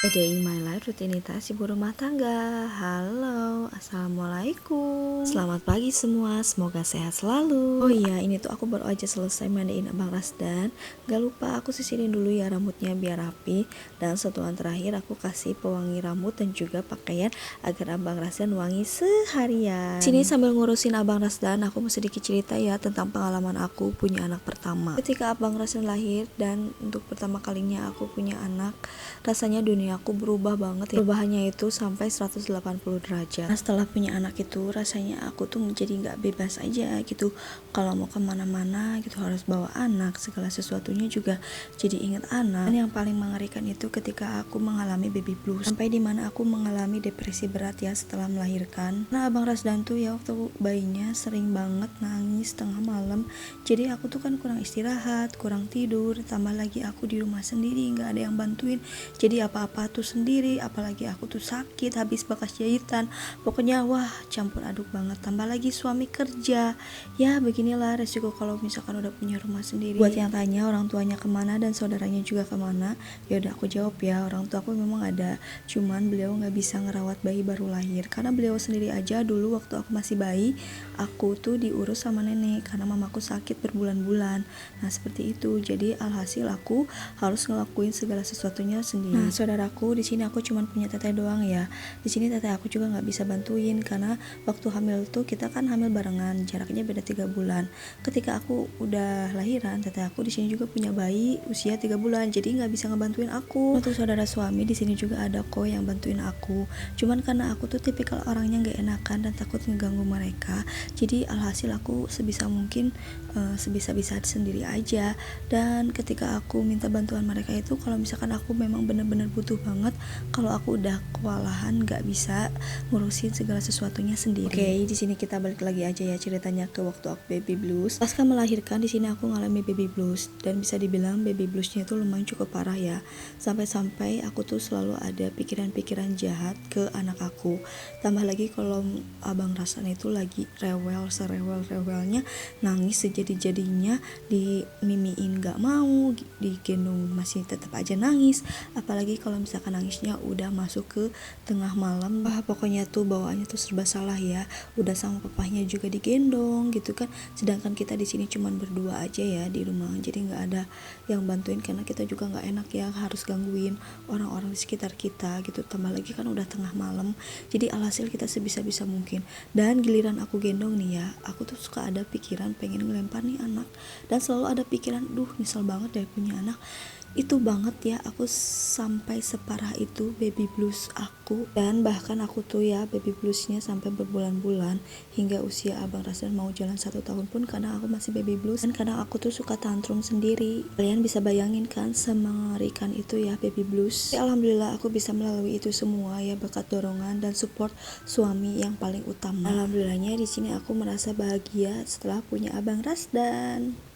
A day in my life, rutinitas ibu rumah tangga. Halo, assalamualaikum. Selamat pagi semua, semoga sehat selalu. Oh iya, ini tuh aku baru aja selesai mandiin Abang Rasdan. Gak lupa aku sisirin dulu ya rambutnya biar rapi. Dan sentuhan terakhir aku kasih pewangi rambut dan juga pakaian agar Abang Rasdan wangi seharian. Sini sambil ngurusin Abang Rasdan, aku mau sedikit cerita ya tentang pengalaman aku punya anak pertama. Ketika Abang Rasdan lahir dan untuk pertama kalinya aku punya anak, rasanya dunia aku berubah banget ya. Perubahannya itu sampai 180 derajat. Nah, setelah punya anak itu rasanya aku tuh menjadi nggak bebas aja gitu. Kalau mau kemana-mana gitu harus bawa anak, segala sesuatunya juga jadi ingat anak. Dan yang paling mengerikan itu ketika aku mengalami baby blues, sampai dimana aku mengalami depresi berat ya setelah melahirkan. Nah, Abang Rasdan tuh ya waktu bayinya sering banget nangis tengah malam. Jadi aku tuh kan kurang istirahat, kurang tidur, tambah lagi aku di rumah sendiri, nggak ada yang bantuin. Jadi apa-apa tuh sendiri, apalagi aku tuh sakit habis bekas jahitan. Pokoknya wah campur aduk banget. Tambah lagi suami kerja. Ya beginilah resiko kalau misalkan udah punya rumah sendiri. Buat yang tanya orang tuanya kemana dan saudaranya juga kemana, ya udah aku jawab ya, orang tua aku memang ada, cuman beliau nggak bisa ngerawat bayi baru lahir karena beliau sendiri aja dulu waktu aku masih bayi, aku tuh diurus sama nenek karena mamaku sakit berbulan-bulan. Nah seperti itu, jadi alhasil aku harus ngelakuin segala sesuatunya sendiri. Nah, saudaraku, di sini aku cuma punya teteh doang ya. Di sini teteh aku juga nggak bisa bantuin karena waktu hamil tuh kita kan hamil barengan, jaraknya beda 3 bulan. Ketika aku udah lahiran, teteh aku di sini juga punya bayi usia 3 bulan, jadi nggak bisa ngebantuin aku. Untuk saudara suami di sini juga ada kok yang bantuin aku. Cuman karena aku tuh tipikal orangnya nggak enakan dan takut ngeganggu mereka, jadi alhasil aku sebisa mungkin sebisa-bisa sendiri aja. Dan ketika aku minta bantuan mereka itu, kalau misalkan aku memang benar-benar butuh banget, kalau aku udah kewalahan nggak bisa ngurusin segala sesuatunya sendiri. Oke, di sini kita balik lagi aja ya ceritanya ke waktu aku baby blues. Pasca melahirkan di sini aku ngalami baby blues dan bisa dibilang baby bluesnya itu lumayan cukup parah ya. Sampai-sampai aku tuh selalu ada pikiran-pikiran jahat ke anak aku. Tambah lagi kalau Abang Rasdan itu lagi rewel, serewel-rewelnya, nangis sejadi-jadinya, dimimiin nggak mau, digendong masih tetap aja nangis. Apalagi kalau misalkan nangisnya udah masuk ke tengah malam, wah pokoknya tuh bawaannya tuh serba salah ya. Udah sama papahnya juga digendong gitu kan, sedangkan kita di sini cuman berdua aja ya di rumah, jadi nggak ada yang bantuin karena kita juga nggak enak ya harus gangguin orang-orang di sekitar kita gitu. Tambah lagi kan udah tengah malam, jadi alhasil kita sebisa-bisa mungkin. Dan giliran aku gendong nih ya, aku tuh suka ada pikiran pengen ngelempar nih anak, dan selalu ada pikiran, duh nyesel banget deh punya anak. Itu banget ya, aku sampai separah itu baby blues aku. Dan bahkan aku tuh ya baby bluesnya sampai berbulan-bulan, hingga usia Abang Rasdan mau jalan 1 tahun pun karena aku masih baby blues. Dan kadang aku tuh suka tantrum sendiri. Kalian bisa bayangin kan semengerikan itu ya baby blues. Tapi alhamdulillah aku bisa melalui itu semua ya berkat dorongan dan support suami yang paling utama. Alhamdulillahnya di sini aku merasa bahagia setelah punya Abang Rasdan.